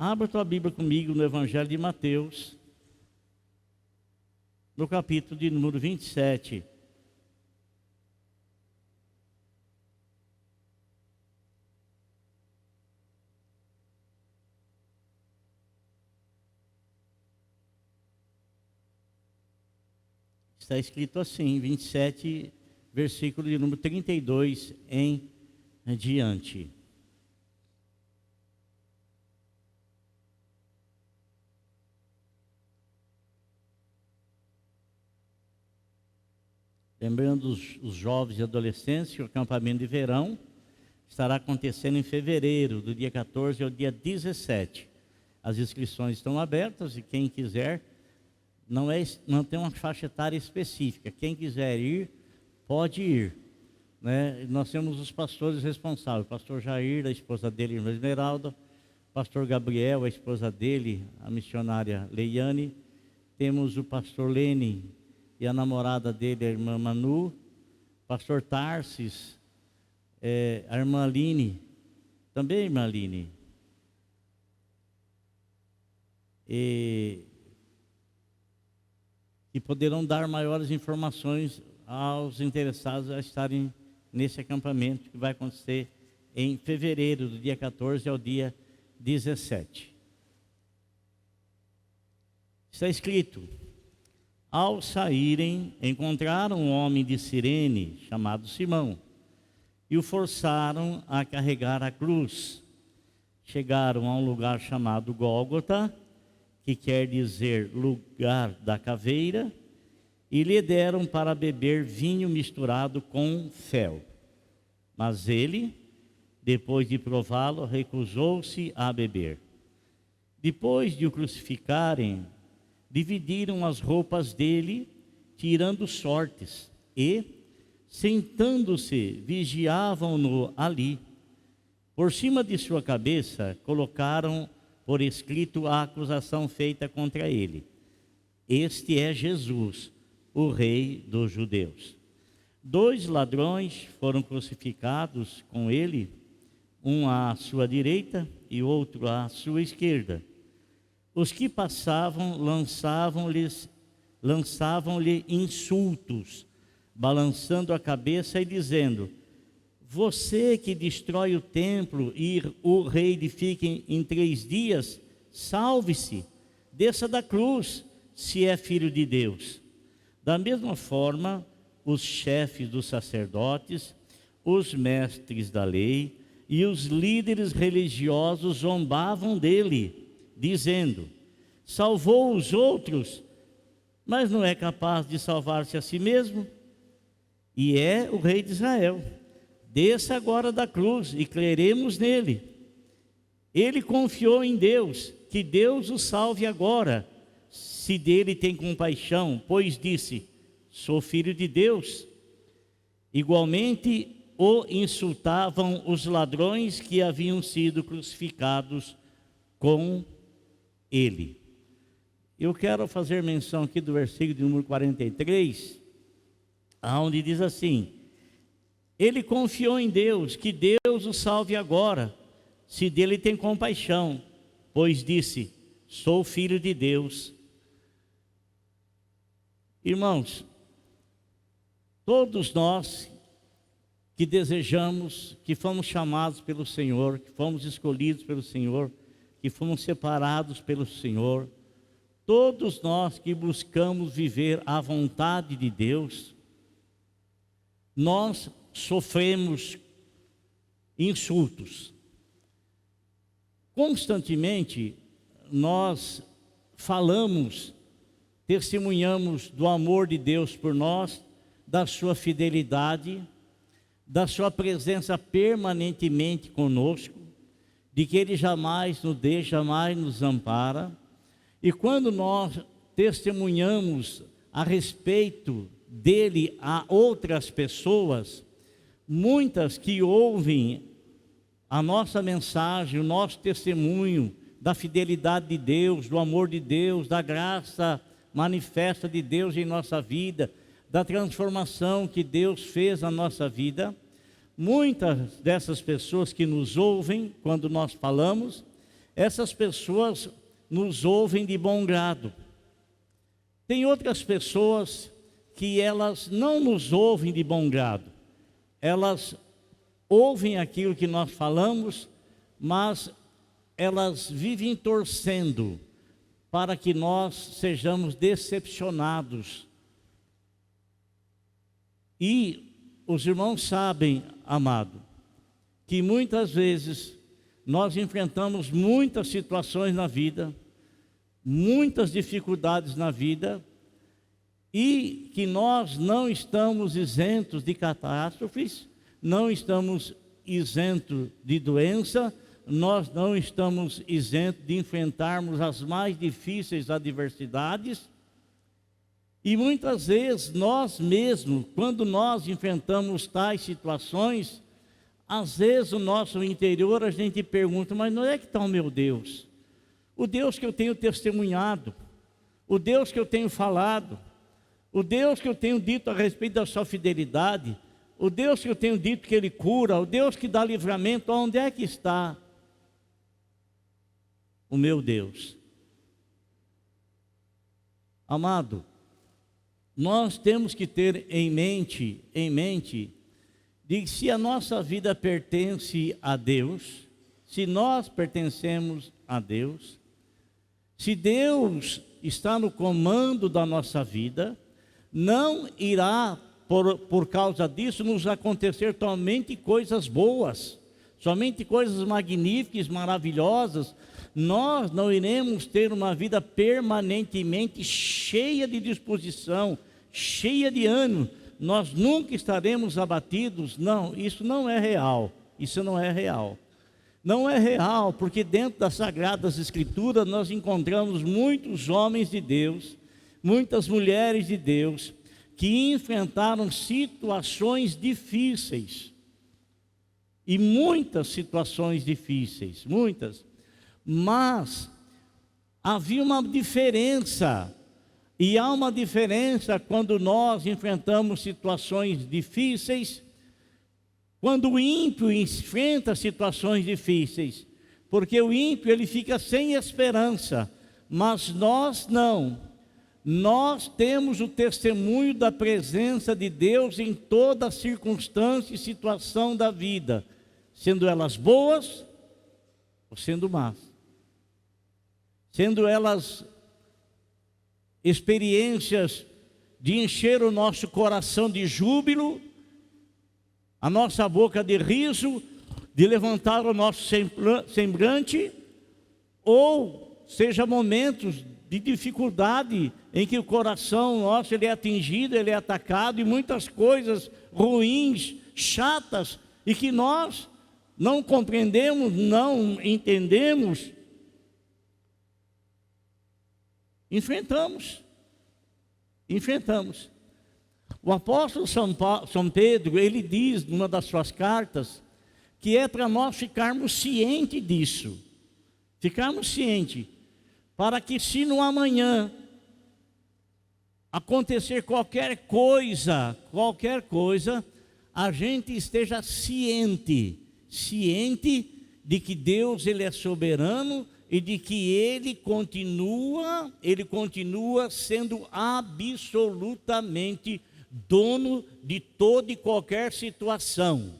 Abra tua Bíblia comigo no Evangelho de Mateus, no capítulo de número 27. Está escrito assim, 27, versículo de número 32 em diante. Lembrando os jovens e adolescentes que o acampamento de verão estará acontecendo em fevereiro, do dia 14 ao dia 17. As inscrições estão abertas e quem quiser, não tem uma faixa etária específica. Quem quiser ir, pode ir. Né? Nós temos os pastores responsáveis, o pastor Jair, a esposa dele, a irmã Esmeralda, o pastor Gabriel, a esposa dele, a missionária Leiane, temos o pastor Lene e a namorada dele, a irmã Manu, pastor Tarsis, a irmã Aline, também a irmã Aline. E poderão dar maiores informações aos interessados a estarem nesse acampamento que vai acontecer em fevereiro, do dia 14 ao dia 17. Está escrito: ao saírem, encontraram um homem de Cirene, chamado Simão, e o forçaram a carregar a cruz. Chegaram a um lugar chamado Gólgota, que quer dizer lugar da caveira, e lhe deram para beber vinho misturado com fel. Mas ele, depois de prová-lo, recusou-se a beber. Depois de o crucificarem, dividiram as roupas dele, tirando sortes, e, sentando-se, vigiavam-no ali. Por cima de sua cabeça, colocaram por escrito a acusação feita contra ele: este é Jesus, o Rei dos Judeus. 2 ladrões foram crucificados com ele, um à sua direita e outro à sua esquerda. Os que passavam lançavam-lhe insultos, balançando a cabeça e dizendo: você que destrói o templo e o reedifica em 3 dias, salve-se, desça da cruz, se é filho de Deus. Da mesma forma, os chefes dos sacerdotes, os mestres da lei e os líderes religiosos zombavam dele, dizendo: salvou os outros, mas não é capaz de salvar-se a si mesmo, e é o rei de Israel. Desça agora da cruz e creremos nele. Ele confiou em Deus, que Deus o salve agora, se dele tem compaixão, pois disse: sou filho de Deus. Igualmente o insultavam os ladrões que haviam sido crucificados com ele. Eu quero fazer menção aqui do versículo de número 43, onde diz assim: ele confiou em Deus, que Deus o salve agora, se dele tem compaixão, pois disse: sou filho de Deus. Irmãos, todos nós que desejamos, que fomos chamados pelo Senhor, que fomos escolhidos pelo Senhor, que fomos separados pelo Senhor, todos nós que buscamos viver a vontade de Deus, nós sofremos insultos. Constantemente nós falamos, testemunhamos do amor de Deus por nós, da sua fidelidade, da sua presença permanentemente conosco, de que Ele jamais nos deixa, jamais nos ampara. E quando nós testemunhamos a respeito dele a outras pessoas, muitas que ouvem a nossa mensagem, o nosso testemunho da fidelidade de Deus, do amor de Deus, da graça manifesta de Deus em nossa vida, da transformação que Deus fez na nossa vida, muitas dessas pessoas que nos ouvem quando nós falamos, essas pessoas nos ouvem de bom grado. Tem outras pessoas que elas não nos ouvem de bom grado. Elas ouvem aquilo que nós falamos, mas elas vivem torcendo para que nós sejamos decepcionados. E os irmãos sabem, amado, que muitas vezes nós enfrentamos muitas situações na vida, muitas dificuldades na vida, e que nós não estamos isentos de catástrofes, não estamos isentos de doença, nós não estamos isentos de enfrentarmos as mais difíceis adversidades. E muitas vezes nós mesmos, quando nós enfrentamos tais situações, às vezes o nosso interior a gente pergunta, mas não é que está o meu Deus? O Deus que eu tenho testemunhado, o Deus que eu tenho falado, o Deus que eu tenho dito a respeito da sua fidelidade, o Deus que eu tenho dito que Ele cura, o Deus que dá livramento, onde é que está o meu Deus? Amado, nós temos que ter em mente de que se a nossa vida pertence a Deus, se nós pertencemos a Deus, se Deus está no comando da nossa vida, não irá, por causa disso, nos acontecer somente coisas boas, somente coisas magníficas, maravilhosas. Nós não iremos ter uma vida permanentemente cheia de disposição, cheia de ânimo. Nós nunca estaremos abatidos. Não, isso não é real. Isso não é real. Não é real, porque dentro das Sagradas Escrituras nós encontramos muitos homens de Deus, muitas mulheres de Deus, que enfrentaram situações difíceis. E muitas situações difíceis, muitas. Mas havia uma diferença, e há uma diferença quando nós enfrentamos situações difíceis, quando o ímpio enfrenta situações difíceis, porque o ímpio ele fica sem esperança, mas nós não. Nós temos o testemunho da presença de Deus em toda circunstância e situação da vida, sendo elas boas ou sendo más. Sendo elas experiências de encher o nosso coração de júbilo, a nossa boca de riso, de levantar o nosso semblante, ou seja momentos de dificuldade em que o coração nosso ele é atingido, ele é atacado, e muitas coisas ruins, chatas, e que nós não compreendemos, não entendemos. Enfrentamos. O apóstolo São Pedro, ele diz numa das suas cartas, que é para nós ficarmos cientes disso. Ficarmos cientes, para que se no amanhã acontecer qualquer coisa, a gente esteja ciente de que Deus ele é soberano, e de que Ele continua sendo absolutamente dono de toda e qualquer situação.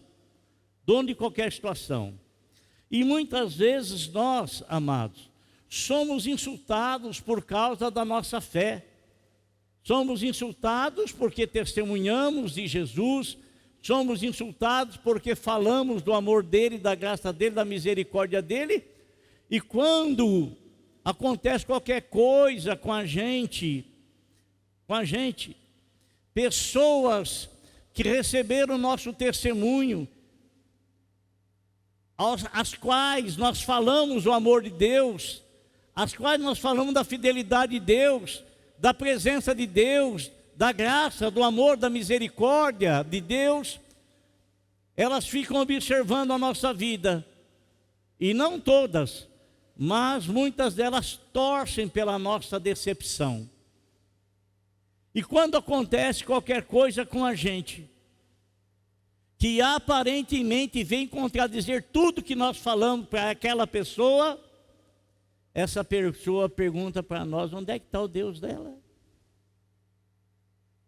Dono de qualquer situação. E muitas vezes nós, amados, somos insultados por causa da nossa fé. Somos insultados porque testemunhamos de Jesus. Somos insultados porque falamos do amor dEle, da graça dEle, da misericórdia dEle. E quando acontece qualquer coisa com a gente, pessoas que receberam o nosso testemunho, às quais nós falamos o amor de Deus, às quais nós falamos da fidelidade de Deus, da presença de Deus, da graça, do amor, da misericórdia de Deus, elas ficam observando a nossa vida, e não todas, mas muitas delas torcem pela nossa decepção. E quando acontece qualquer coisa com a gente, que aparentemente vem contradizer tudo que nós falamos para aquela pessoa, essa pessoa pergunta para nós: onde é que está o Deus dela?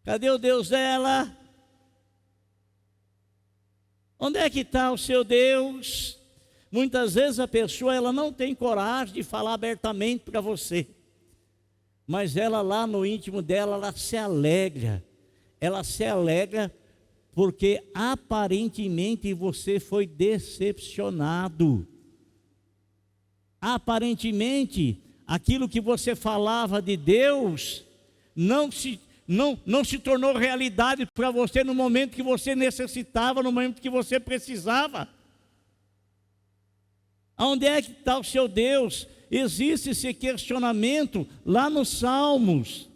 Cadê o Deus dela? Onde é que está o seu Deus? Muitas vezes a pessoa ela não tem coragem de falar abertamente para você, mas ela lá no íntimo dela, ela se alegra porque aparentemente você foi decepcionado. Aparentemente, aquilo que você falava de Deus não se tornou realidade para você no momento que você necessitava, no momento que você precisava. Onde é que está o seu Deus? Existe esse questionamento lá nos Salmos.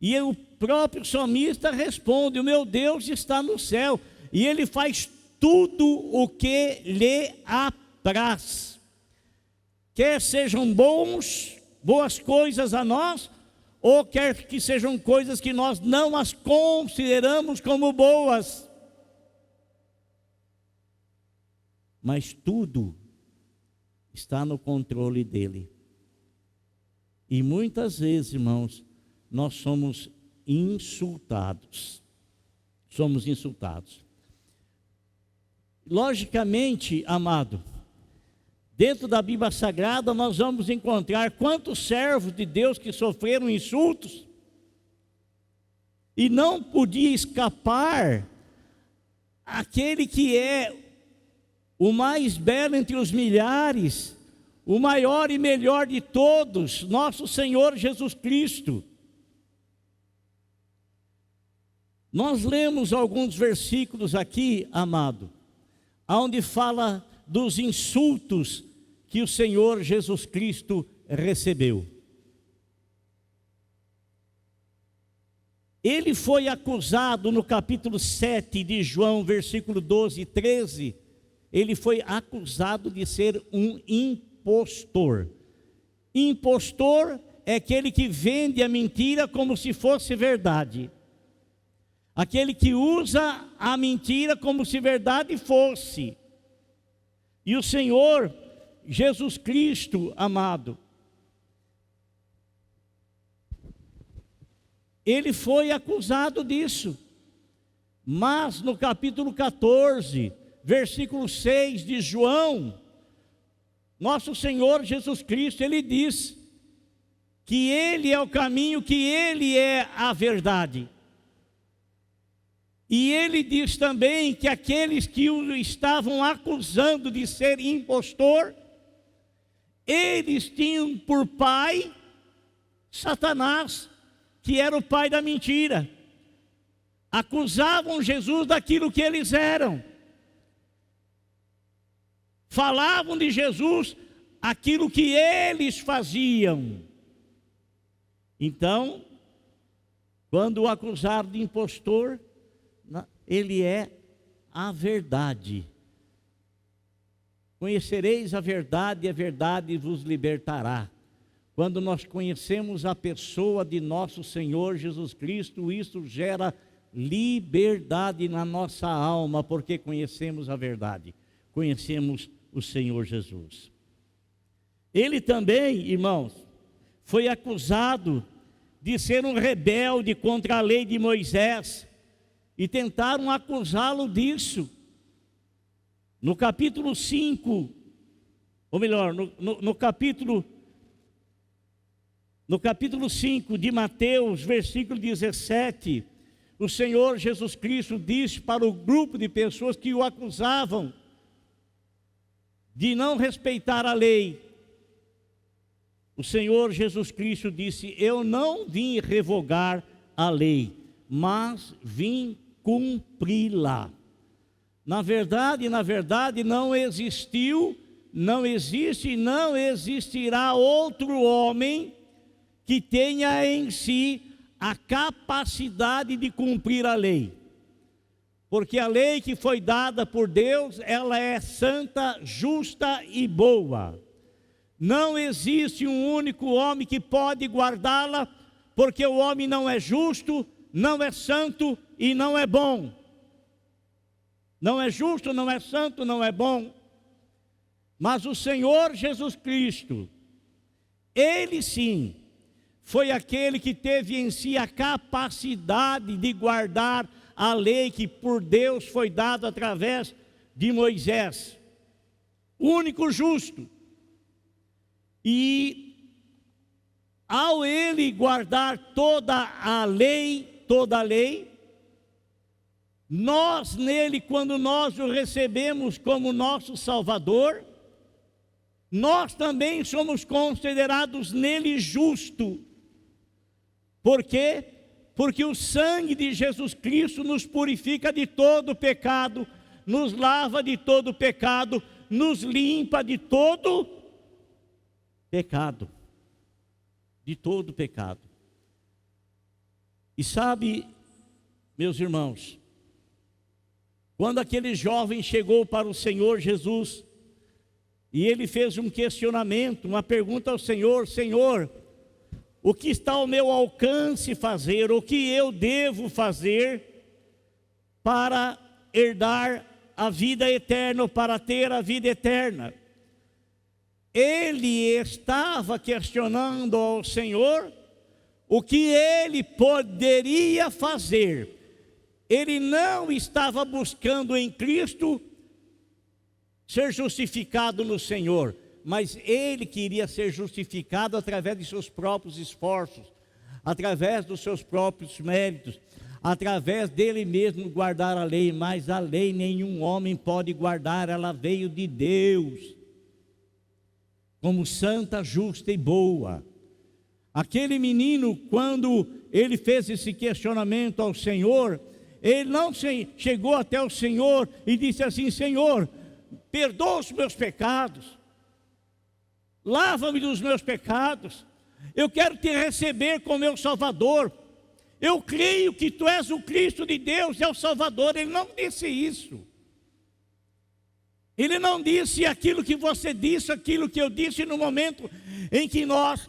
E o próprio salmista responde: o meu Deus está no céu, e Ele faz tudo o que lhe apraz. Quer sejam boas coisas a nós, ou quer que sejam coisas que nós não as consideramos como boas. Mas tudo está no controle dele. E muitas vezes, irmãos, nós somos insultados. Somos insultados. Logicamente, amado, dentro da Bíblia Sagrada nós vamos encontrar quantos servos de Deus que sofreram insultos e não podia escapar aquele que é o mais belo entre os milhares, o maior e melhor de todos, nosso Senhor Jesus Cristo. Nós lemos alguns versículos aqui, amado, onde fala dos insultos que o Senhor Jesus Cristo recebeu. Ele foi acusado no capítulo 7 de João, versículo 12 e 13, ele foi acusado de ser um impostor. Impostor é aquele que vende a mentira como se fosse verdade. Aquele que usa a mentira como se verdade fosse. E o Senhor Jesus Cristo, amado, ele foi acusado disso. Mas no capítulo 14, versículo 6 de João, nosso Senhor Jesus Cristo, ele diz que Ele é o caminho, que Ele é a verdade. E Ele diz também que aqueles que o estavam acusando de ser impostor, eles tinham por pai Satanás, que era o pai da mentira. Acusavam Jesus daquilo que eles eram. Falavam de Jesus aquilo que eles faziam. Então, quando o acusaram de impostor, ele é a verdade. Conhecereis a verdade e a verdade vos libertará. Quando nós conhecemos a pessoa de nosso Senhor Jesus Cristo, isso gera liberdade na nossa alma, porque conhecemos a verdade, conhecemos o Senhor Jesus. Ele também, irmãos, foi acusado de ser um rebelde contra a lei de Moisés, e tentaram acusá-lo disso. No capítulo 5, ou melhor, no capítulo 5 de Mateus, versículo 17, o Senhor Jesus Cristo disse para o grupo de pessoas que o acusavam de não respeitar a lei. O Senhor Jesus Cristo disse: eu não vim revogar a lei, mas vim cumpri-la. Na verdade, não existiu, não existe e não existirá outro homem que tenha em si a capacidade de cumprir a lei. Porque a lei que foi dada por Deus, ela é santa, justa e boa. Não existe um único homem que pode guardá-la, porque o homem não é justo, não é santo e não é bom. Não é justo, não é santo, não é bom. Mas o Senhor Jesus Cristo, Ele sim, foi aquele que teve em si a capacidade de guardar a lei que por Deus foi dada através de Moisés, o único justo. E ao ele guardar toda a lei, nós nele, quando nós o recebemos como nosso Salvador, nós também somos considerados nele justo. Por quê? Porque o sangue de Jesus Cristo nos purifica de todo pecado, nos lava de todo pecado, nos limpa de todo pecado. De todo pecado. E sabe, meus irmãos, quando aquele jovem chegou para o Senhor Jesus, e ele fez um questionamento, uma pergunta ao Senhor: Senhor, o que está ao meu alcance fazer, o que eu devo fazer para herdar a vida eterna, para ter a vida eterna? Ele estava questionando ao Senhor o que ele poderia fazer. Ele não estava buscando em Cristo ser justificado no Senhor, mas ele queria ser justificado através de seus próprios esforços, através dos seus próprios méritos, através dele mesmo guardar a lei. Mas a lei nenhum homem pode guardar, ela veio de Deus, como santa, justa e boa. Aquele menino, quando ele fez esse questionamento ao Senhor, ele não chegou até o Senhor e disse assim: Senhor, perdoa os meus pecados, lava-me dos meus pecados, eu quero te receber como meu Salvador, eu creio que tu és o Cristo de Deus, é o Salvador. Ele não disse isso. Ele não disse aquilo que você disse, aquilo que eu disse no momento em que nós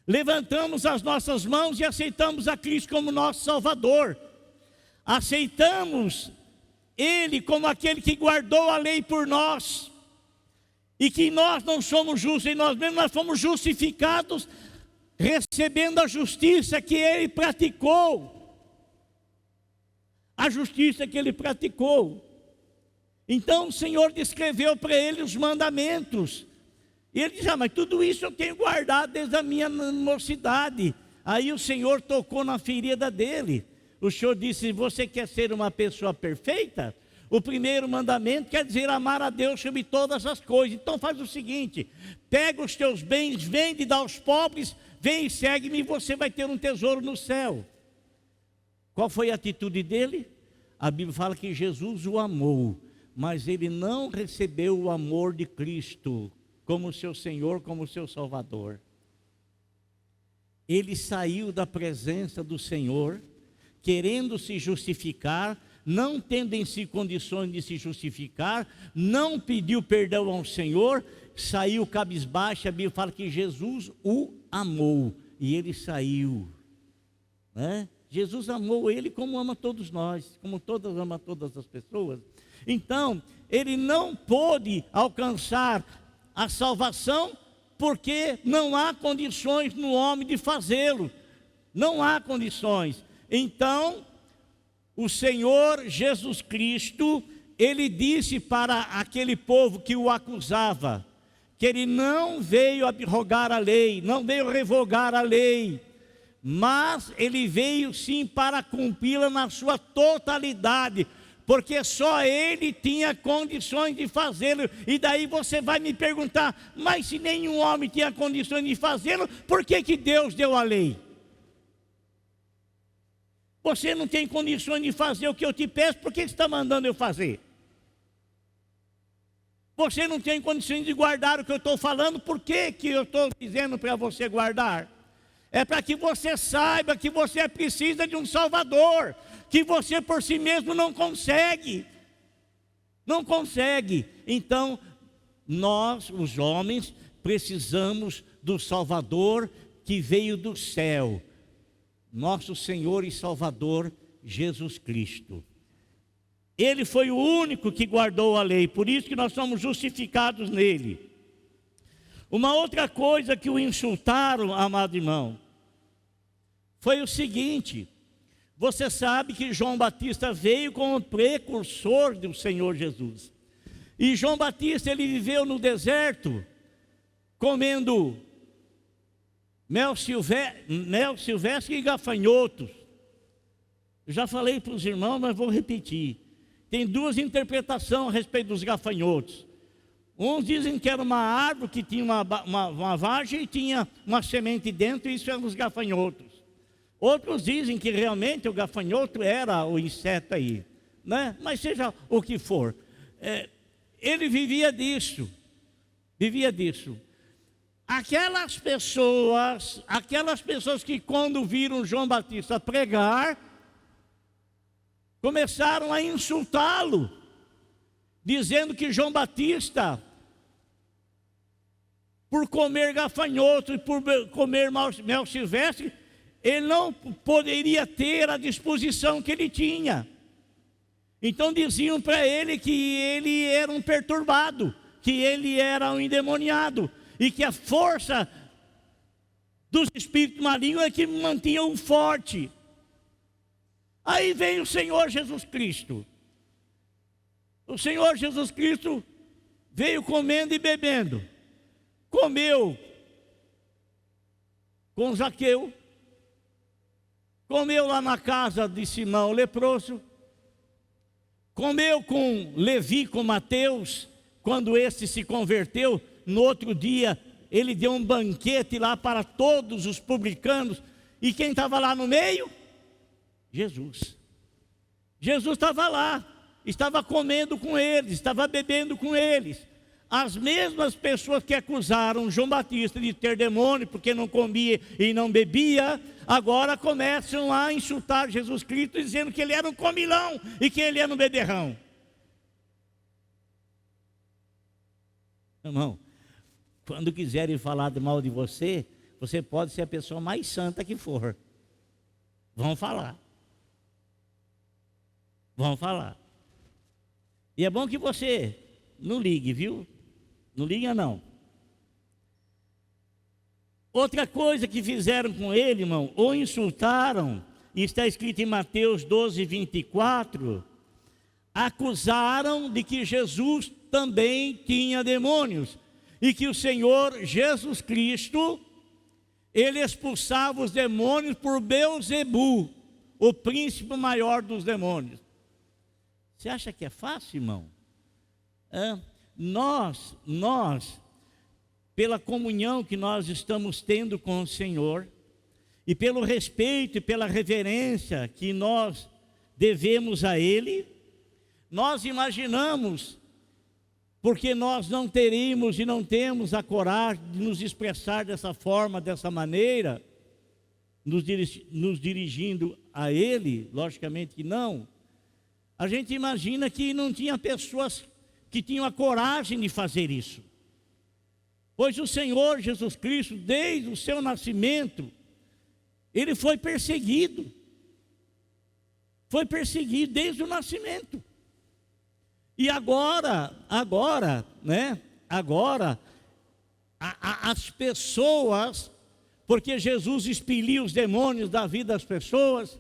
levantamos as nossas mãos e aceitamos a Cristo como nosso Salvador. Aceitamos Ele como aquele que guardou a lei por nós, e que nós não somos justos em nós mesmos, nós fomos justificados recebendo a justiça que Ele praticou. A justiça que Ele praticou. Então o Senhor descreveu para ele os mandamentos. E ele disse: mas tudo isso eu tenho guardado desde a minha mocidade. Aí o Senhor tocou na ferida dele. O Senhor disse: você quer ser uma pessoa perfeita? O primeiro mandamento quer dizer amar a Deus sobre todas as coisas. Então faz o seguinte: pega os teus bens, vende e dá aos pobres, vem e segue-me, e você vai ter um tesouro no céu. Qual foi a atitude dele? A Bíblia fala que Jesus o amou, mas ele não recebeu o amor de Cristo como seu Senhor, como seu Salvador. Ele saiu da presença do Senhor, querendo se justificar, não tendo em si condições de se justificar, não pediu perdão ao Senhor, saiu cabisbaixo. A Bíblia fala que Jesus o amou, e ele saiu, né? Jesus amou ele como ama todos nós, como ama todas as pessoas. Então, ele não pôde alcançar a salvação, porque não há condições no homem de fazê-lo. Não há condições. Então, o Senhor Jesus Cristo, ele disse para aquele povo que o acusava, que ele não veio abrogar a lei, não veio revogar a lei, mas ele veio sim para cumpri-la na sua totalidade, porque só ele tinha condições de fazê-lo. E daí você vai me perguntar: mas se nenhum homem tinha condições de fazê-lo, por que que Deus deu a lei? Você não tem condições de fazer o que eu te peço, por que você está mandando eu fazer? Você não tem condições de guardar o que eu estou falando, por que que eu estou dizendo para você guardar? É para que você saiba que você precisa de um Salvador, que você por si mesmo não consegue. Não consegue. Então, nós, os homens, precisamos do Salvador que veio do céu, nosso Senhor e Salvador Jesus Cristo. Ele foi o único que guardou a lei, por isso que nós somos justificados nele. Uma outra coisa que o insultaram, amado irmão, foi o seguinte: você sabe que João Batista veio como precursor do Senhor Jesus. E João Batista, ele viveu no deserto, comendo mel silvestre e gafanhotos. Eu já falei para os irmãos, mas vou repetir. Tem duas interpretações a respeito dos gafanhotos. Uns dizem que era uma árvore que tinha uma vagem e tinha uma semente dentro, e isso eram os gafanhotos. Outros dizem que realmente o gafanhoto era o inseto aí, né? Mas seja o que for, ele vivia disso. Aquelas pessoas que quando viram João Batista pregar, começaram a insultá-lo, dizendo que João Batista, por comer gafanhoto e por comer mel silvestre, ele não poderia ter a disposição que ele tinha. Então diziam para ele que ele era um perturbado, que ele era um endemoniado, e que a força dos espíritos malignos é que mantinham forte. Aí vem o Senhor Jesus Cristo. O Senhor Jesus Cristo veio comendo e bebendo. Comeu com Zaqueu, comeu lá na casa de Simão leproso, comeu com Levi, com Mateus, quando este se converteu. No outro dia, ele deu um banquete lá para todos os publicanos. E quem estava lá no meio? Jesus. Jesus estava lá, estava comendo com eles, estava bebendo com eles. As mesmas pessoas que acusaram João Batista de ter demônio, porque não comia e não bebia, agora começam a insultar Jesus Cristo, dizendo que ele era um comilão e que ele era um beberrão. Irmão, quando quiserem falar de mal de você, você pode ser a pessoa mais santa que for. Vão falar. E é bom que você não ligue, viu? Não liga não. Outra coisa que fizeram com ele, irmão, o insultaram, e está escrito em Mateus 12, 24, acusaram de que Jesus também tinha demônios, e que o Senhor Jesus Cristo, ele expulsava os demônios por Beelzebu, o príncipe maior dos demônios. Você acha que é fácil, irmão? Nós, pela comunhão que nós estamos tendo com o Senhor, e pelo respeito e pela reverência que nós devemos a Ele, nós imaginamos, porque nós não teríamos e não temos a coragem de nos expressar dessa forma, dessa maneira, nos dirigindo a Ele, logicamente que não. A gente imagina que não tinha pessoas que tinham a coragem de fazer isso. Pois o Senhor Jesus Cristo, desde o seu nascimento, ele foi perseguido. Foi perseguido desde o nascimento. E agora, as pessoas, porque Jesus expelia os demônios da vida das pessoas,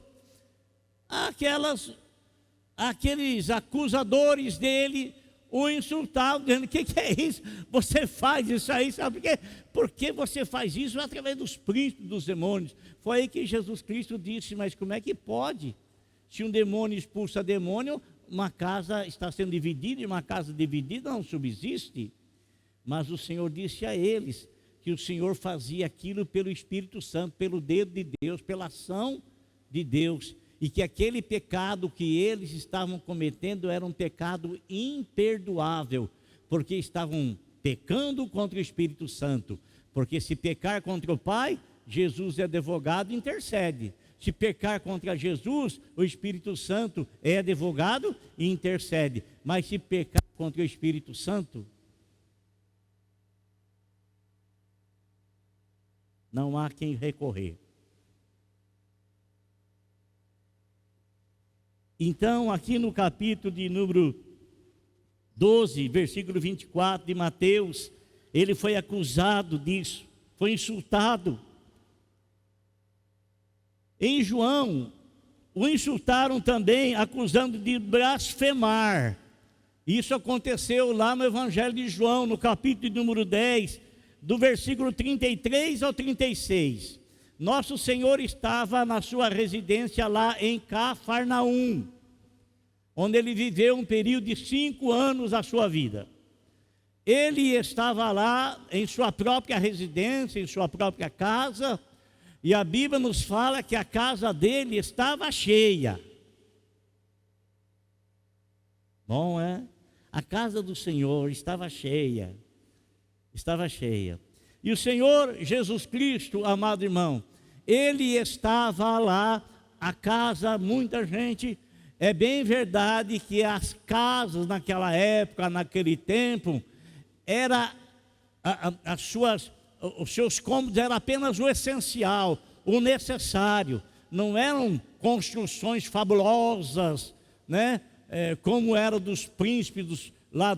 aqueles acusadores dele o insultavam, dizendo: o que é isso? Você faz isso aí, sabe por quê? Porque você faz isso através dos príncipes dos demônios. Foi aí que Jesus Cristo disse: mas como é que pode? Se um demônio expulsa demônio, uma casa está sendo dividida, e uma casa dividida não subsiste. Mas o Senhor disse a eles que o Senhor fazia aquilo pelo Espírito Santo, pelo dedo de Deus, pela ação de Deus, e que aquele pecado que eles estavam cometendo era um pecado imperdoável, porque estavam pecando contra o Espírito Santo. Porque se pecar contra o Pai, Jesus é advogado e intercede. Se pecar contra Jesus, o Espírito Santo é advogado e intercede. Mas se pecar contra o Espírito Santo, não há quem recorrer. Então, aqui no capítulo de número 12, versículo 24 de Mateus, ele foi acusado disso, foi insultado. Em João, o insultaram também, acusando de blasfemar. Isso aconteceu lá no Evangelho de João, no capítulo número 10, do versículo 33 ao 36. Nosso Senhor estava na sua residência lá em Cafarnaum, onde ele viveu um período de 5 anos da sua vida. Ele estava lá em sua própria residência, em sua própria casa, e a Bíblia nos fala que a casa dele estava cheia. Bom, é? A casa do Senhor estava cheia. Estava cheia. E o Senhor Jesus Cristo, amado irmão, ele estava lá, a casa, muita gente. É bem verdade que as casas naquela época, naquele tempo, os seus cômodos eram apenas o essencial, o necessário. Não eram construções fabulosas, né? Como eram dos príncipes lá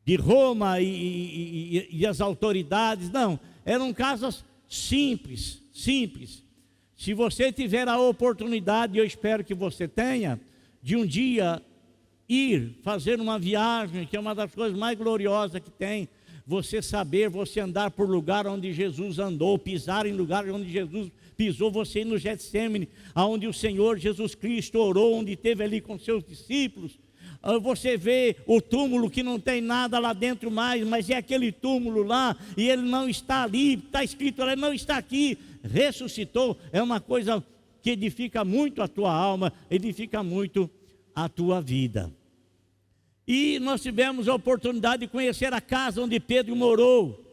de Roma e as autoridades. Não, eram casas simples. Se você tiver a oportunidade, eu espero que você tenha, de um dia ir fazer uma viagem, que é uma das coisas mais gloriosas que tem, você saber, você andar por lugar onde Jesus andou, pisar em lugar onde Jesus pisou, você ir no Getsêmani, aonde o Senhor Jesus Cristo orou, onde esteve ali com seus discípulos. Você vê o túmulo que não tem nada lá dentro mais, mas é aquele túmulo lá, e ele não está ali, está escrito lá, ele não está aqui, ressuscitou. É uma coisa que edifica muito a tua alma, edifica muito a tua vida. E nós tivemos a oportunidade de conhecer a casa onde Pedro morou.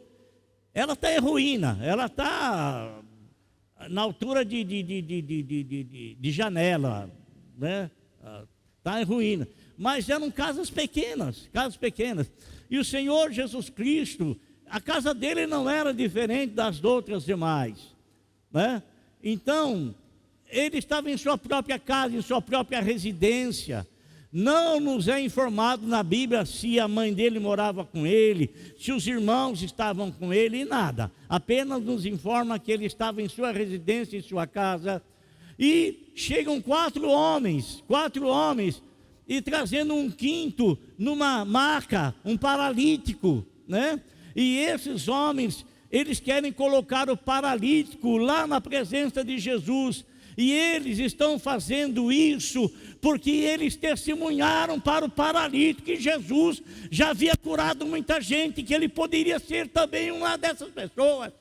Ela está em ruína, ela está na altura de janela, né? Está em ruína. Mas eram casas pequenas. E o Senhor Jesus Cristo, a casa dele não era diferente das outras demais, né? Então, ele estava em sua própria casa, em sua própria residência. Não nos é informado na Bíblia se a mãe dele morava com ele, se os irmãos estavam com ele, e nada. Apenas nos informa que ele estava em sua residência, em sua casa. E chegam 4 homens, e trazendo um quinto numa maca, um paralítico, né? E esses homens, eles querem colocar o paralítico lá na presença de Jesus. E eles estão fazendo isso porque eles testemunharam para o paralítico que Jesus já havia curado muita gente, que ele poderia ser também uma dessas pessoas.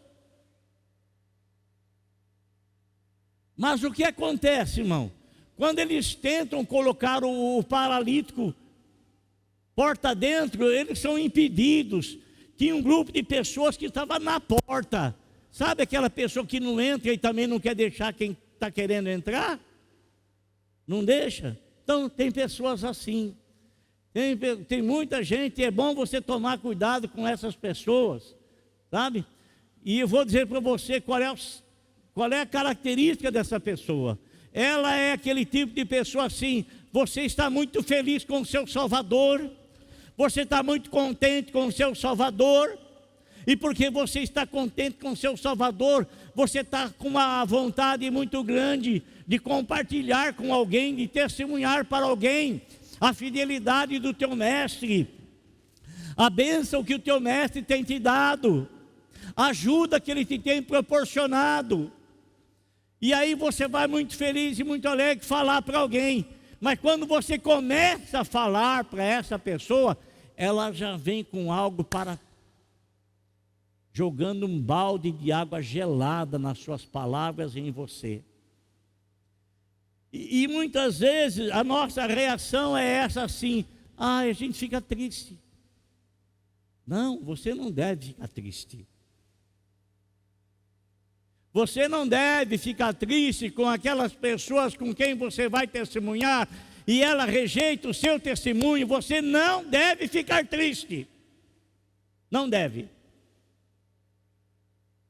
Mas o que acontece, irmão? Quando eles tentam colocar o paralítico porta dentro, eles são impedidos. Tinha um grupo de pessoas que estava na porta. Sabe aquela pessoa que não entra e também não quer deixar quem está querendo entrar? Não deixa? Então tem pessoas assim. Tem muita gente, é bom você tomar cuidado com essas pessoas, sabe? E eu vou dizer para você qual é a característica dessa pessoa. Ela é aquele tipo de pessoa assim: você está muito feliz com o seu Salvador, você está muito contente com o seu Salvador, e porque você está contente com o seu Salvador, você está com uma vontade muito grande de compartilhar com alguém, de testemunhar para alguém a fidelidade do teu mestre, a bênção que o teu mestre tem te dado, a ajuda que ele te tem proporcionado. E aí você vai muito feliz e muito alegre falar para alguém. Mas quando você começa a falar para essa pessoa, ela já vem com algo jogando um balde de água gelada nas suas palavras e em você. E muitas vezes a nossa reação é essa assim: a gente fica triste. Não, você não deve ficar triste. Você não deve ficar triste com aquelas pessoas com quem você vai testemunhar e ela rejeita o seu testemunho. Você não deve ficar triste. Não deve.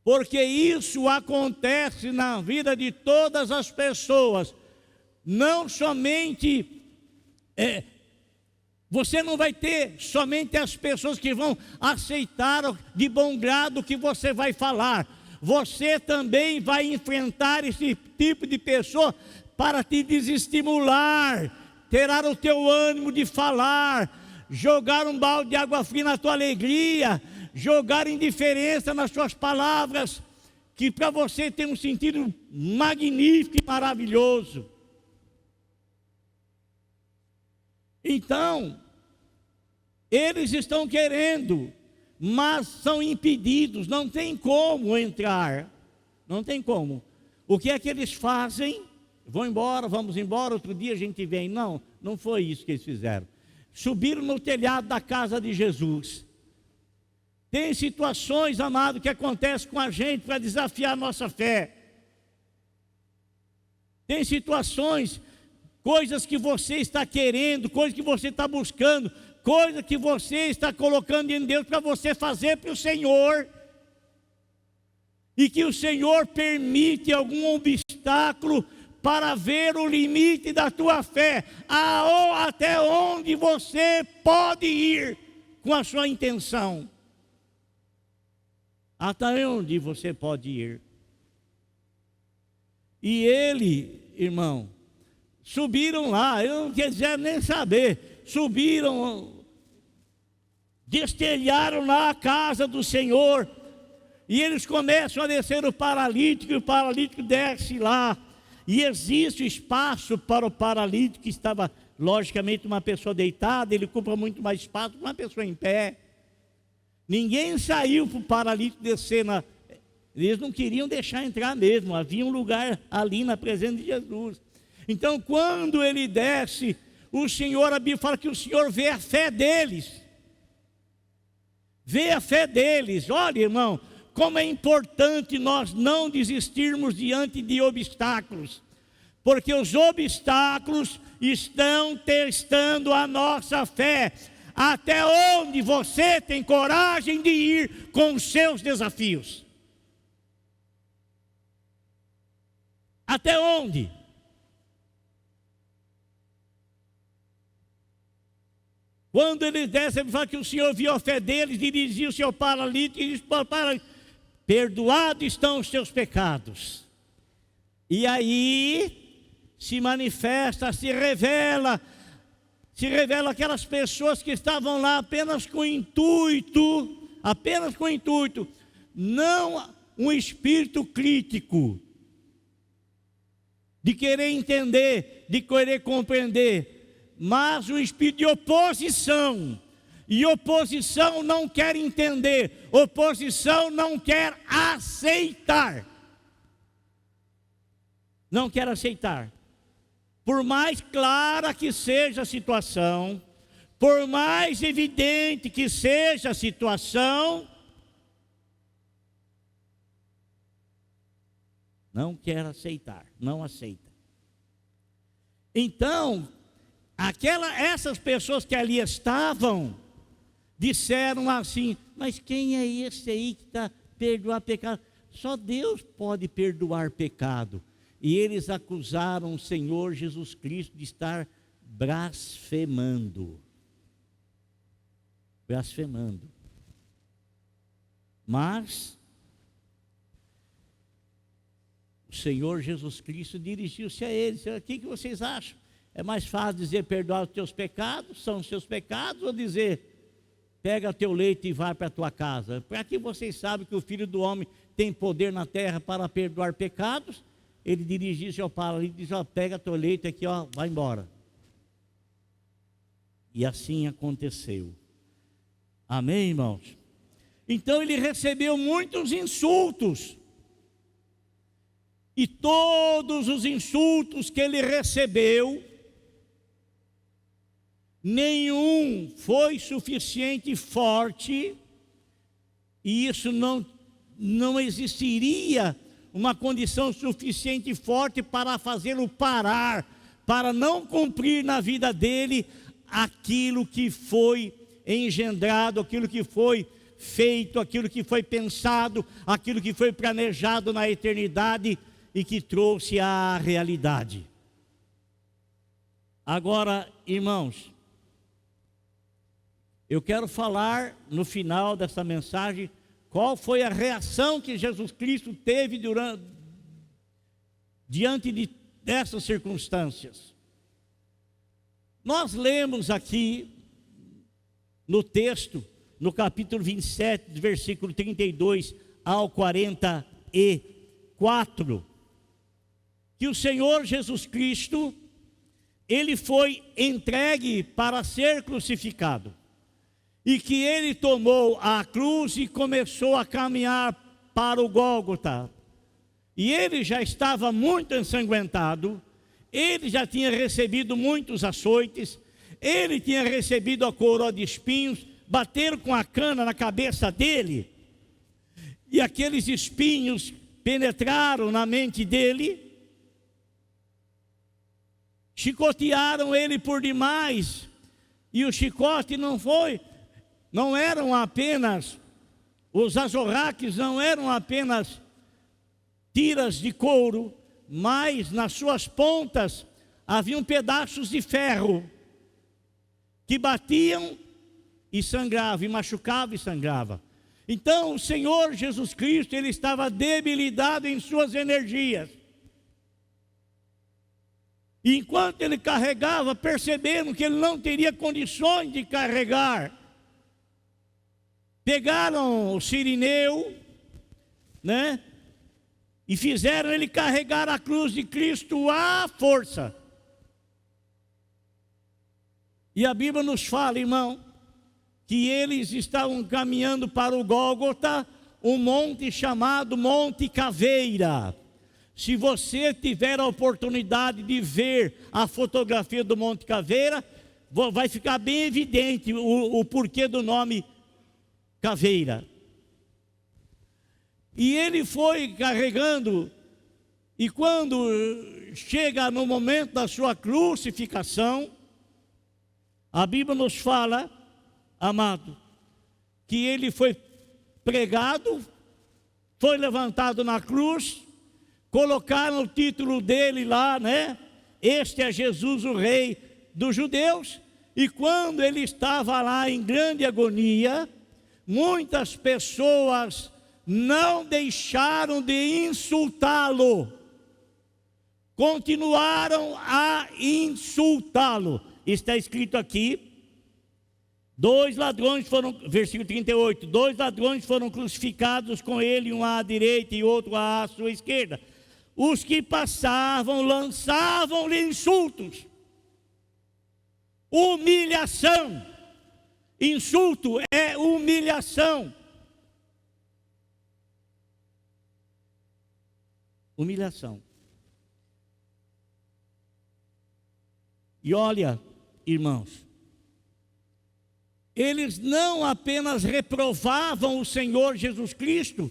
Porque isso acontece na vida de todas as pessoas. Não somente Você não vai ter somente as pessoas que vão aceitar de bom grado o que você vai falar. Você também vai enfrentar esse tipo de pessoa para te desestimular, tirar o teu ânimo de falar, jogar um balde de água fria na tua alegria, jogar indiferença nas suas palavras, que para você tem um sentido magnífico e maravilhoso. Então, eles estão querendo, mas são impedidos, não tem como entrar, não tem como. O que é que eles fazem? Vão embora, vamos embora, outro dia a gente vem. Não, não foi isso que eles fizeram. Subiram no telhado da casa de Jesus. Tem situações, amado, que acontecem com a gente para desafiar a nossa fé. Tem situações, coisas que você está querendo, coisas que você está buscando, coisa que você está colocando em Deus para você fazer para o Senhor, e que o Senhor permite algum obstáculo para ver o limite da tua fé, até onde você pode ir com a sua intenção. Até onde você pode ir. E ele, irmão, subiram lá, eu não quiser nem saber, subiram, destelharam lá a casa do Senhor, e eles começam a descer o paralítico, e o paralítico desce lá, e existe espaço para o paralítico, que estava, logicamente, uma pessoa deitada, ele ocupa muito mais espaço que uma pessoa em pé. Ninguém saiu para o paralítico descer, eles não queriam deixar entrar mesmo, havia um lugar ali na presença de Jesus. Então, quando ele desce, o Senhor, a Bíblia fala que o Senhor vê a fé deles. Vê a fé deles. Olha, irmão, como é importante nós não desistirmos diante de obstáculos. Porque os obstáculos estão testando a nossa fé. Até onde você tem coragem de ir com os seus desafios? Até onde? Quando eles descem, ele fala que o Senhor viu a fé deles, dirigiu o seu paralítico e disse: perdoados estão os seus pecados. E aí se manifesta, se revela aquelas pessoas que estavam lá apenas com intuito, não um espírito crítico, de querer entender, de querer compreender, mas um espírito de oposição. E oposição não quer entender, oposição não quer aceitar. Não quer aceitar. Por mais clara que seja a situação, por mais evidente que seja a situação, não quer aceitar, não aceita. Então, essas pessoas que ali estavam, disseram assim: mas quem é esse aí que está perdoando pecado? Só Deus pode perdoar pecado. E eles acusaram o Senhor Jesus Cristo de estar blasfemando. Blasfemando. Mas o Senhor Jesus Cristo dirigiu-se a eles: o que vocês acham? É mais fácil dizer perdoar os teus pecados, são os seus pecados, ou dizer pega teu leite e vai para a tua casa? Para que vocês sabem que o Filho do Homem tem poder na terra para perdoar pecados? Ele dirigiu-se ao paralítico e disse: pega teu leite aqui, vai embora. E assim aconteceu. Amém, irmãos? Então ele recebeu muitos insultos. E todos os insultos que ele recebeu, nenhum foi suficiente forte, e isso não existiria uma condição suficiente forte para fazê-lo parar, para não cumprir na vida dele aquilo que foi engendrado, aquilo que foi feito, aquilo que foi pensado, aquilo que foi planejado na eternidade e que trouxe à realidade. Agora, irmãos, Eu quero falar no final dessa mensagem qual foi a reação que Jesus Cristo teve diante dessas circunstâncias. Nós lemos aqui no texto, no capítulo 27, versículo 32 ao 44, que o Senhor Jesus Cristo, ele foi entregue para ser crucificado, e que ele tomou a cruz e começou a caminhar para o Gólgota. E ele já estava muito ensanguentado, ele já tinha recebido muitos açoites, ele tinha recebido a coroa de espinhos, bateram com a cana na cabeça dele, e aqueles espinhos penetraram na mente dele, chicotearam ele por demais, e o chicote não eram apenas, os azorraques não eram apenas tiras de couro, mas nas suas pontas haviam pedaços de ferro que batiam e sangravam, e machucavam e sangravam. Então o Senhor Jesus Cristo, ele estava debilitado em suas energias. E enquanto ele carregava, perceberam que ele não teria condições de carregar. Pegaram o sirineu, né? E fizeram ele carregar a cruz de Cristo à força. E a Bíblia nos fala, irmão, que eles estavam caminhando para o Gólgota, um monte chamado Monte Caveira. Se você tiver a oportunidade de ver a fotografia do Monte Caveira, vai ficar bem evidente o porquê do nome Caveira. E ele foi carregando, e quando chega no momento da sua crucificação, a Bíblia nos fala, amado, que ele foi pregado, foi levantado na cruz, colocaram o título dele lá, né? Este é Jesus, o Rei dos Judeus. E quando ele estava lá em grande agonia, muitas pessoas não deixaram de insultá-lo, continuaram a insultá-lo. Está escrito aqui, versículo 38, 2 ladrões foram crucificados com ele, um à direita e outro à sua esquerda. Os que passavam lançavam-lhe insultos, humilhação. Insulto é humilhação. Humilhação. E olha, irmãos, eles não apenas reprovavam o Senhor Jesus Cristo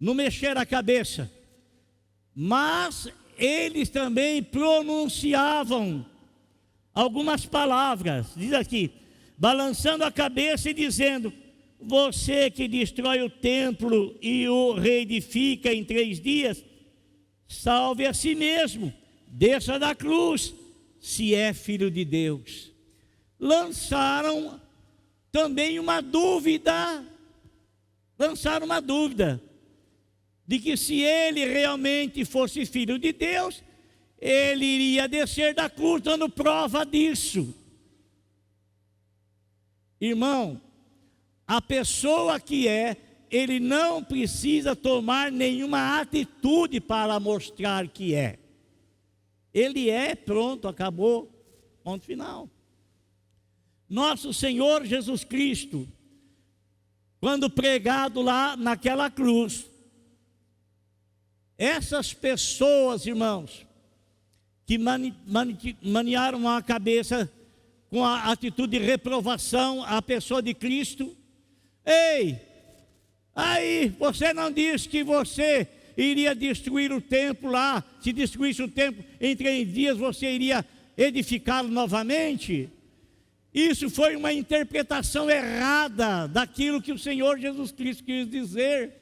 no mexer a cabeça, mas eles também pronunciavam algumas palavras. Diz aqui, balançando a cabeça e dizendo: você que destrói o templo e o reedifica em 3 dias, salve a si mesmo, desça da cruz, se é filho de Deus. Lançaram também uma dúvida, de que se ele realmente fosse filho de Deus, ele iria descer da cruz, dando prova disso. Irmão, a pessoa que ele não precisa tomar nenhuma atitude para mostrar que é. Ele é, pronto, acabou, ponto final. Nosso Senhor Jesus Cristo, quando pregado lá naquela cruz, essas pessoas, irmãos, que maniaram a cabeça com a atitude de reprovação à pessoa de Cristo, ei, aí você não disse que você iria destruir o templo lá, se destruísse o templo em 3 dias você iria edificá-lo novamente? Isso foi uma interpretação errada daquilo que o Senhor Jesus Cristo quis dizer.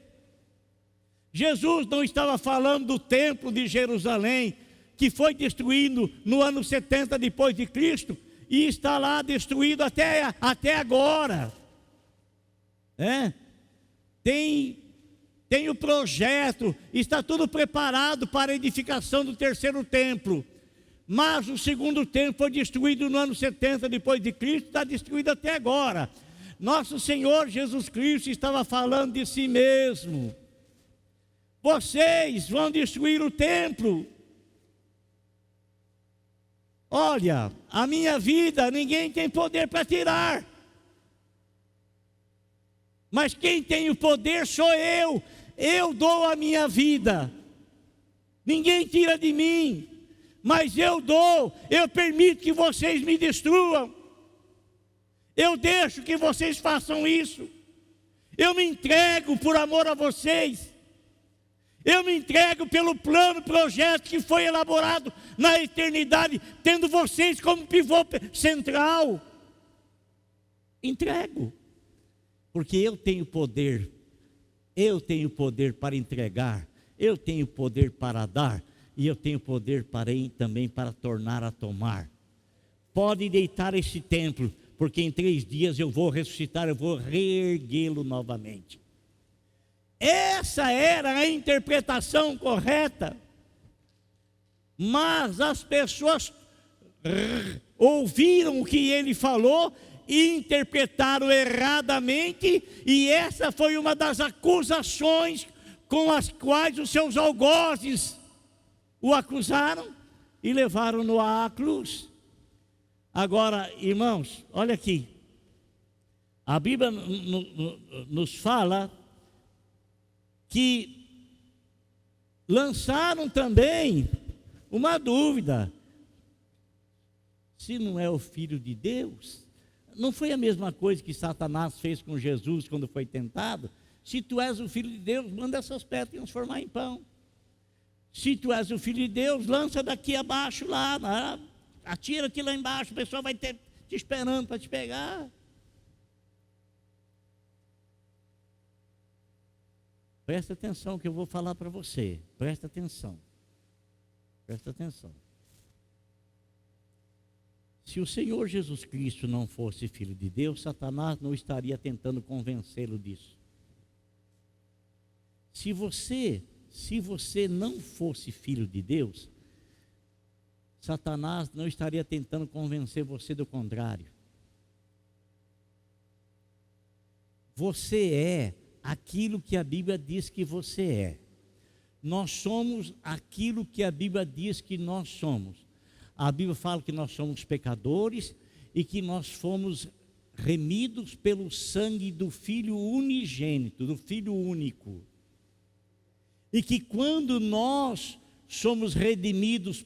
Jesus não estava falando do templo de Jerusalém, que foi destruído no ano 70 depois de Cristo, e está lá destruído até agora. Tem o projeto, está tudo preparado para a edificação do terceiro templo. Mas o segundo templo foi destruído no ano 70 depois de Cristo, está destruído até agora. Nosso Senhor Jesus Cristo estava falando de si mesmo. Vocês vão destruir o templo. Olha, a minha vida ninguém tem poder para tirar. Mas quem tem o poder sou eu. Eu dou a minha vida. Ninguém tira de mim. Mas eu dou, eu permito que vocês me destruam. Eu deixo que vocês façam isso. Eu me entrego por amor a vocês. Eu me entrego pelo plano, projeto que foi elaborado na eternidade, tendo vocês como pivô central. Entrego. Porque eu tenho poder para entregar, eu tenho poder para dar, e eu tenho poder também para tornar a tomar. Pode deitar esse templo, porque em 3 dias eu vou ressuscitar, eu vou reerguê-lo novamente. Essa era a interpretação correta, mas as pessoas ouviram o que ele falou e interpretaram erradamente, e essa foi uma das acusações com as quais os seus algozes o acusaram e levaram-no à cruz. Agora, irmãos, olha aqui, a Bíblia nos fala que lançaram também uma dúvida: se não é o Filho de Deus. Não foi a mesma coisa que Satanás fez com Jesus quando foi tentado? Se tu és o Filho de Deus, manda essas pedras transformar em pão. Se tu és o Filho de Deus, lança daqui abaixo lá, atira-te lá embaixo, o pessoal vai te esperando para te pegar. Presta atenção que eu vou falar para você. Presta atenção. Presta atenção. Se o Senhor Jesus Cristo não fosse Filho de Deus, Satanás não estaria tentando convencê-lo disso. Se você não fosse Filho de Deus, Satanás não estaria tentando convencer você do contrário. Você é aquilo que a Bíblia diz que você é. Nós somos aquilo que a Bíblia diz que nós somos. A Bíblia fala que nós somos pecadores e que nós fomos remidos pelo sangue do Filho unigênito, do Filho único. E que quando nós somos redimidos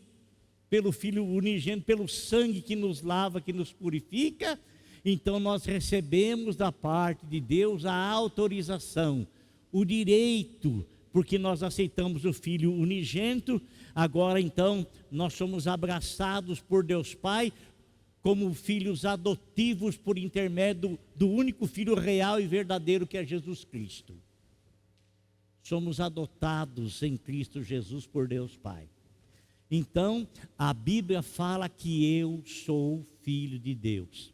pelo Filho unigênito, pelo sangue que nos lava, que nos purifica, então nós recebemos da parte de Deus a autorização, o direito, porque nós aceitamos o Filho unigênito. Agora então nós somos abraçados por Deus Pai como filhos adotivos por intermédio do único Filho real e verdadeiro, que é Jesus Cristo. Somos adotados em Cristo Jesus por Deus Pai. Então a Bíblia fala que eu sou filho de Deus.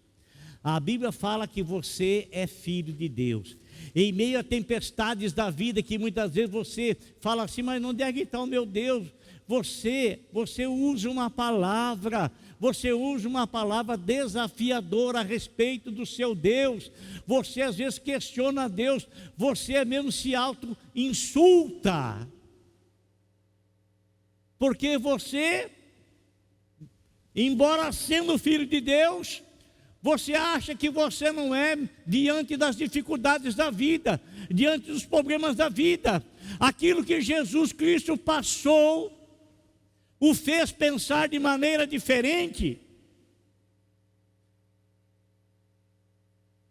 A Bíblia fala que você é filho de Deus. Em meio a tempestades da vida, que muitas vezes você fala assim: mas onde é que está o meu Deus? Você usa uma palavra, desafiadora a respeito do seu Deus. Você às vezes questiona a Deus, você mesmo se auto-insulta. Porque você, embora sendo filho de Deus, você acha que você não é diante das dificuldades da vida, diante dos problemas da vida. Aquilo que Jesus Cristo passou, o fez pensar de maneira diferente.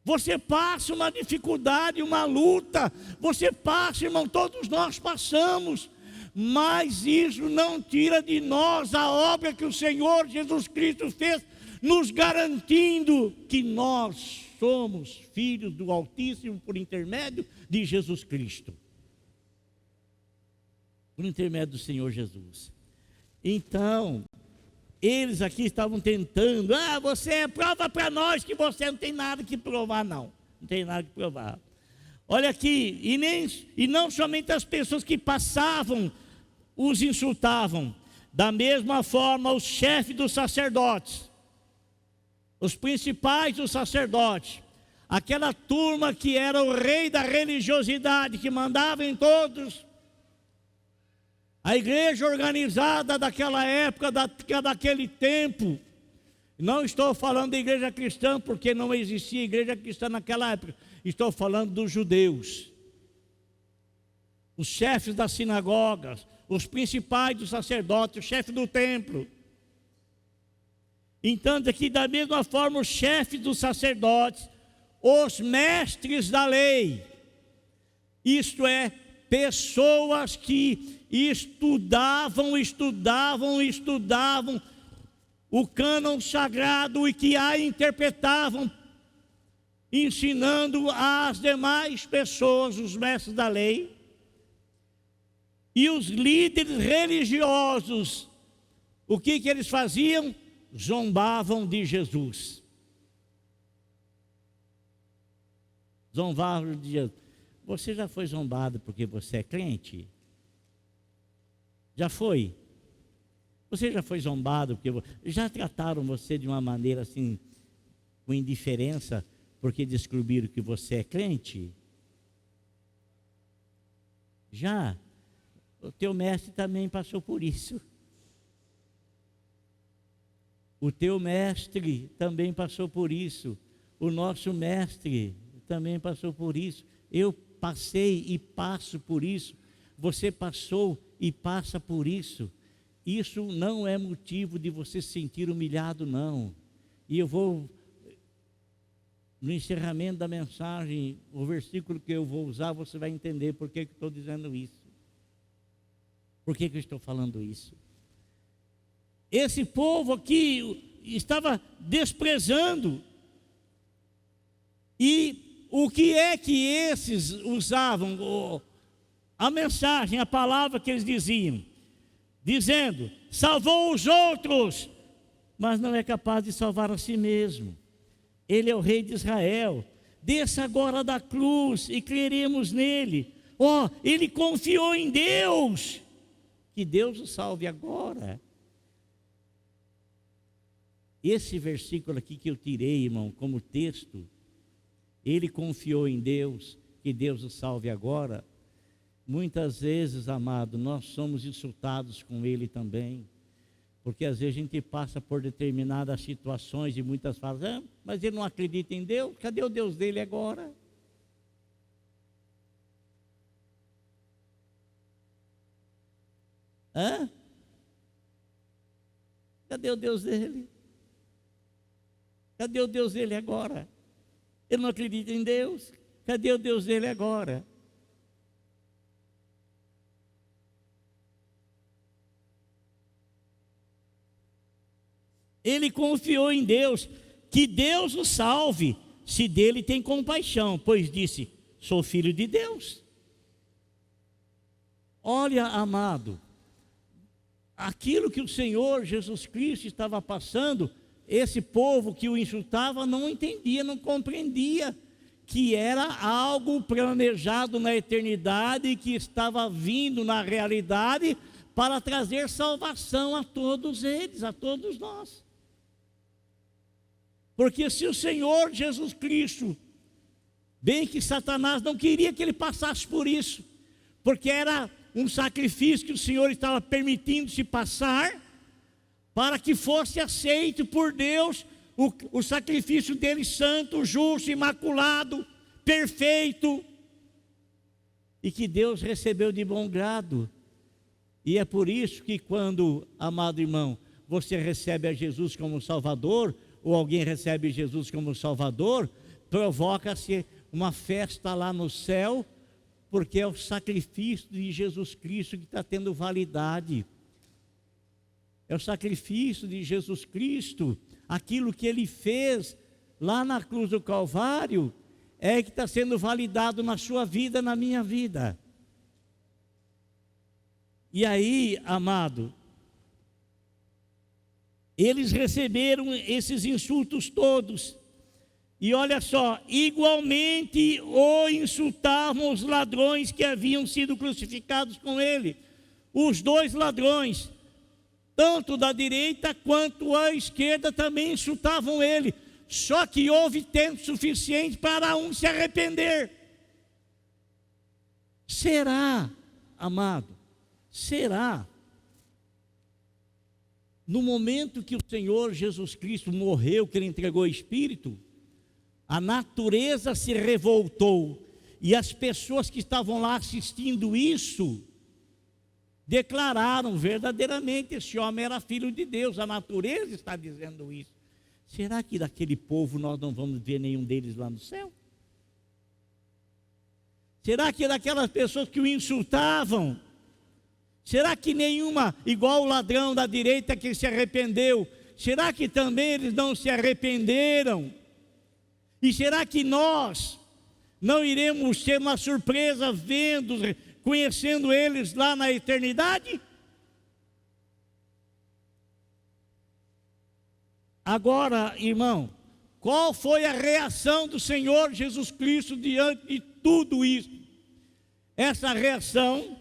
Você passa uma dificuldade, uma luta, você passa, irmão, todos nós passamos, mas isso não tira de nós a obra que o Senhor Jesus Cristo fez, nos garantindo que nós somos filhos do Altíssimo por intermédio de Jesus Cristo, por intermédio do Senhor Jesus. Então, Eles aqui estavam tentando, você prova para nós que você não tem nada que provar, não tem nada que provar. Olha aqui, e não somente as pessoas que passavam os insultavam, da mesma forma os chefes dos sacerdotes, os principais dos sacerdotes, aquela turma que era o rei da religiosidade, que mandava em todos, a igreja organizada daquela época, daquele tempo. Não estou falando da igreja cristã, porque não existia igreja cristã naquela época. Estou falando dos judeus, os chefes das sinagogas, os principais dos sacerdotes, o chefe do templo. Então, aqui da mesma forma, os chefes dos sacerdotes, os mestres da lei, isto é, pessoas que estudavam o cânon sagrado e que a interpretavam, ensinando às demais pessoas, os mestres da lei, e os líderes religiosos, o que eles faziam? Zombavam de Jesus. Zombavam de Jesus. Você já foi zombado porque você é crente? Já foi? Você já foi zombado porque já trataram você de uma maneira assim, com indiferença, porque descobriram que você é crente? Já. O teu mestre também passou por isso. O teu mestre também passou por isso. O nosso mestre também passou por isso. Eu passei e passo por isso. Você passou e passa por isso. Isso não é motivo de você se sentir humilhado, não. E eu vou, no encerramento da mensagem, o versículo que eu vou usar, você vai entender por que eu estou dizendo isso. Por que eu estou falando isso? Esse povo aqui estava desprezando. E o que é que esses usavam? A mensagem, a palavra que eles diziam, dizendo: salvou os outros, mas não é capaz de salvar a si mesmo. Ele é o rei de Israel. Desça agora da cruz e creremos nele. Ele confiou em Deus. Que Deus o salve agora. Esse versículo aqui que eu tirei, irmão, como texto, ele confiou em Deus, que Deus o salve agora. Muitas vezes, amado, nós somos insultados com ele também, porque às vezes a gente passa por determinadas situações e muitas falam: mas ele não acredita em Deus, cadê o Deus dele agora? Cadê o Deus dele? Cadê o Deus dele agora? Ele não acredita em Deus, cadê o Deus dele agora? Ele confiou em Deus, que Deus o salve, se dele tem compaixão, pois disse: sou filho de Deus. Olha, amado, aquilo que o Senhor Jesus Cristo estava passando, esse povo que o insultava não entendia, não compreendia que era algo planejado na eternidade e que estava vindo na realidade para trazer salvação a todos eles, a todos nós. Porque se o Senhor Jesus Cristo, bem que Satanás não queria que ele passasse por isso, porque era um sacrifício que o Senhor estava permitindo se passar, para que fosse aceito por Deus o sacrifício dele santo, justo, imaculado, perfeito, e que Deus recebeu de bom grado. E é por isso que quando, amado irmão, você recebe a Jesus como Salvador, ou alguém recebe Jesus como Salvador, provoca-se uma festa lá no céu, porque é o sacrifício de Jesus Cristo que está tendo validade. É o sacrifício de Jesus Cristo, aquilo que ele fez lá na cruz do Calvário, é que está sendo validado na sua vida, na minha vida. E aí, amado, Eles receberam esses insultos todos. E olha só, igualmente o insultavam os ladrões que haviam sido crucificados com ele. Os dois ladrões, tanto da direita quanto a esquerda, também insultavam ele. Só que houve tempo suficiente para um se arrepender. Será, amado, será? No momento que o Senhor Jesus Cristo morreu, que Ele entregou o Espírito, a natureza se revoltou, e as pessoas que estavam lá assistindo isso, declararam verdadeiramente, esse homem era filho de Deus, a natureza está dizendo isso. Será que daquele povo nós não vamos ver nenhum deles lá no céu? Será que daquelas pessoas que o insultavam, será que nenhuma, igual o ladrão da direita que se arrependeu, será que também eles não se arrependeram? E será que nós não iremos ter uma surpresa vendo, conhecendo eles lá na eternidade? Agora, irmão, qual foi a reação do Senhor Jesus Cristo diante de tudo isso? Essa reação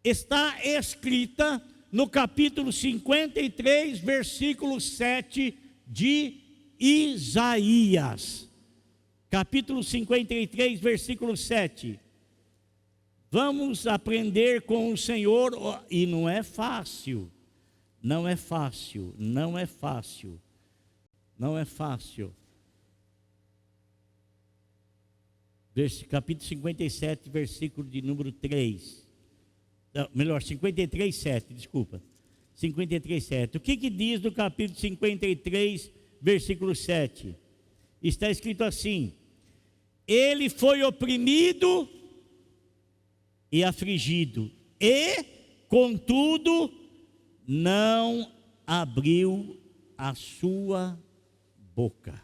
está escrita no capítulo 53, versículo 7 de Isaías. Capítulo 53, versículo 7. Vamos aprender com o Senhor, e não é fácil. Não é fácil, não é fácil, não é fácil. Capítulo 57, versículo de número 3. Não, melhor, 53, 7, desculpa. 53, 7. O que diz no capítulo 53, versículo 7? Está escrito assim: ele foi oprimido e afligido, e, contudo, não abriu a sua boca.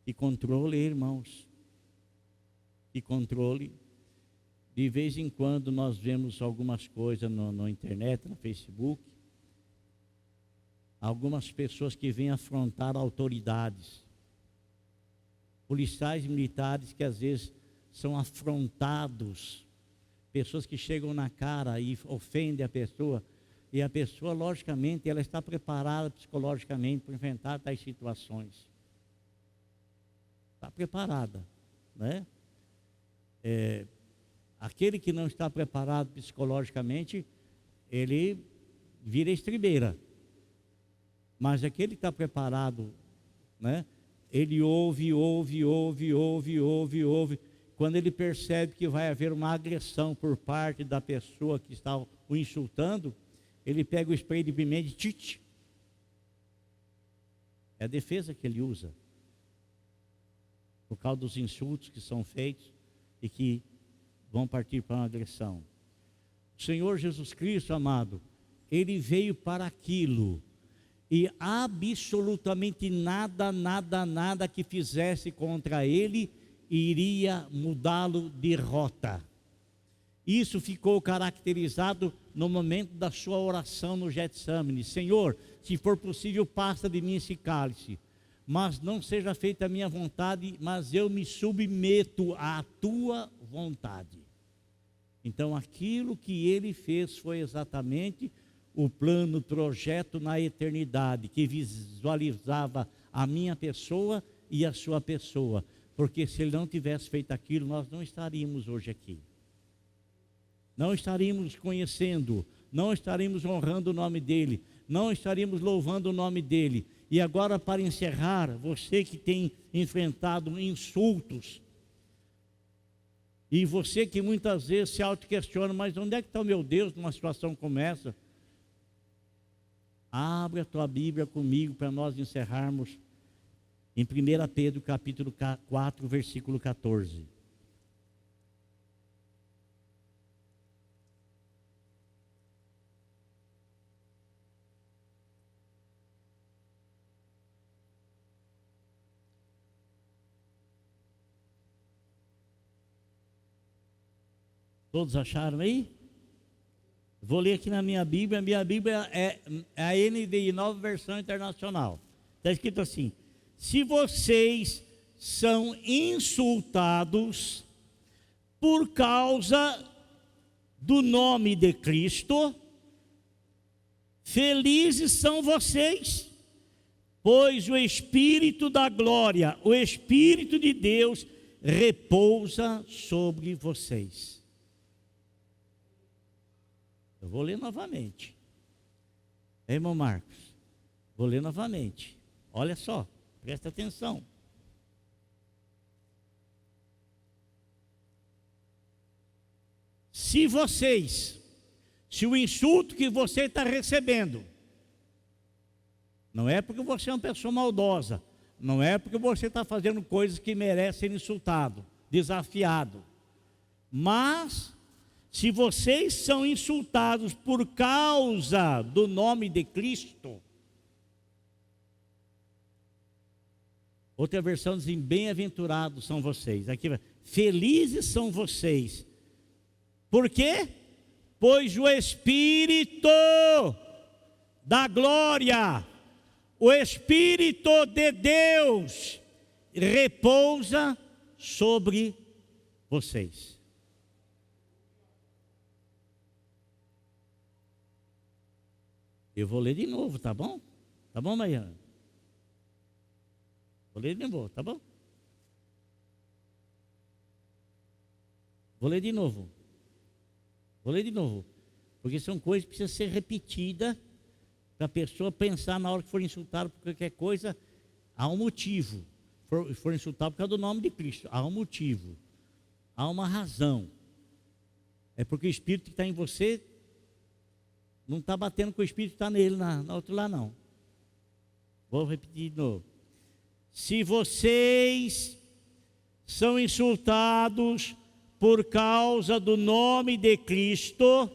Que controle, irmãos. Que controle. De vez em quando nós vemos algumas coisas na internet, no Facebook. Algumas pessoas que vêm afrontar autoridades. Policiais militares que às vezes são afrontados. Pessoas que chegam na cara e ofendem a pessoa, e a pessoa, logicamente, ela está preparada psicologicamente para enfrentar tais situações. Está preparada, né? Aquele que não está preparado psicologicamente, ele vira estribeira. Mas aquele que está preparado, né? Ele ouve. Quando ele percebe que vai haver uma agressão por parte da pessoa que está o insultando, ele pega o spray de pimenta e tite. É a defesa que ele usa. Por causa dos insultos que são feitos e que vão partir para uma agressão. O Senhor Jesus Cristo, amado, Ele veio para aquilo. E absolutamente nada que fizesse contra Ele iria mudá-lo de rota. Isso ficou caracterizado no momento da sua oração no Getsemane. Senhor, se for possível, passa de mim esse cálice, mas não seja feita a minha vontade, mas eu me submeto à tua vontade. Então aquilo que ele fez foi exatamente o plano, o projeto na eternidade, que visualizava a minha pessoa e a sua pessoa. Porque se ele não tivesse feito aquilo, nós não estaríamos hoje aqui. Não estaríamos conhecendo, não estaríamos honrando o nome dele, não estaríamos louvando o nome dele. E agora, para encerrar, você que tem enfrentado insultos, e você que muitas vezes se auto-questiona, mas onde é que está o meu Deus numa situação como essa? Abre a tua Bíblia comigo para nós encerrarmos em 1 Pedro capítulo 4, versículo 14. Todos acharam aí? Vou ler aqui na minha Bíblia. A minha Bíblia é a NVI, Nova Versão Internacional. Está escrito assim: se vocês são insultados por causa do nome de Cristo, felizes são vocês, pois o Espírito da glória, o Espírito de Deus, repousa sobre vocês. Eu vou ler novamente. Irmão Marcos, vou ler novamente. Olha só, presta atenção. Se o insulto que você está recebendo, não é porque você é uma pessoa maldosa, não é porque você está fazendo coisas que merecem ser insultado, desafiado, mas se vocês são insultados por causa do nome de Cristo, outra versão diz: bem-aventurados são vocês. Aqui, felizes são vocês. Por quê? Pois o Espírito da glória, o Espírito de Deus, repousa sobre vocês. Eu vou ler de novo, tá bom? Tá bom, Mariana? Vou ler de novo, tá bom? Vou ler de novo. Vou ler de novo. Porque são coisas que precisam ser repetidas para a pessoa pensar na hora que for insultada por qualquer coisa. Há um motivo. For insultado por causa do nome de Cristo. Há um motivo. Há uma razão. É porque o Espírito que está em você não está batendo com o Espírito que está nele, na outro lá não. Vou repetir de novo. Se vocês são insultados por causa do nome de Cristo,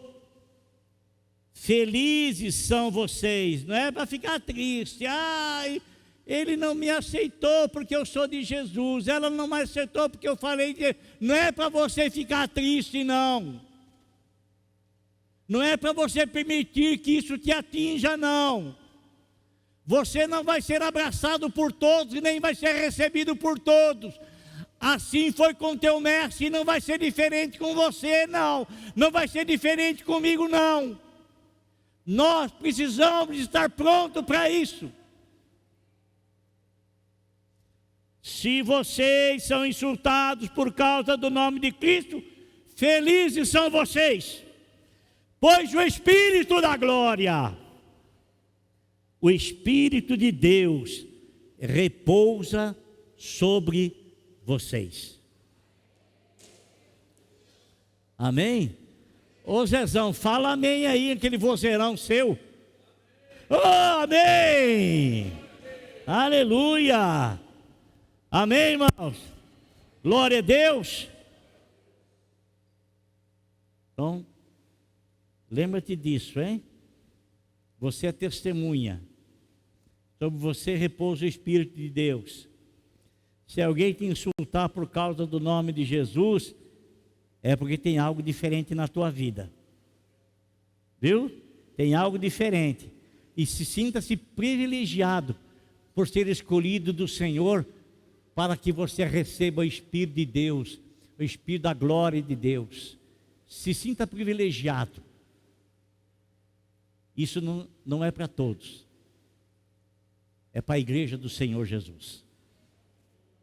felizes são vocês. Não é para ficar triste. Ai, ele não me aceitou porque eu sou de Jesus. Ela não me aceitou porque eu falei de... Não é para você ficar triste, não. Não é para você permitir que isso te atinja, não. Você não vai ser abraçado por todos e nem vai ser recebido por todos. Assim foi com teu mestre e não vai ser diferente com você, não. Não vai ser diferente comigo, não. Nós precisamos estar prontos para isso. Se vocês são insultados por causa do nome de Cristo, felizes são vocês, pois o Espírito da glória, o Espírito de Deus, repousa sobre vocês. Amém? Ô Zezão, fala amém aí, aquele vozeirão seu. Oh, amém! Aleluia! Amém, irmãos? Glória a Deus! Então, lembra-te disso, hein? Você é testemunha. Sobre você repousa o Espírito de Deus. Se alguém te insultar por causa do nome de Jesus, é porque tem algo diferente na tua vida. Viu? Tem algo diferente. E sinta-se privilegiado por ser escolhido do Senhor para que você receba o Espírito de Deus, o Espírito da glória de Deus. Se sinta privilegiado. Isso não é para todos. É para a igreja do Senhor Jesus.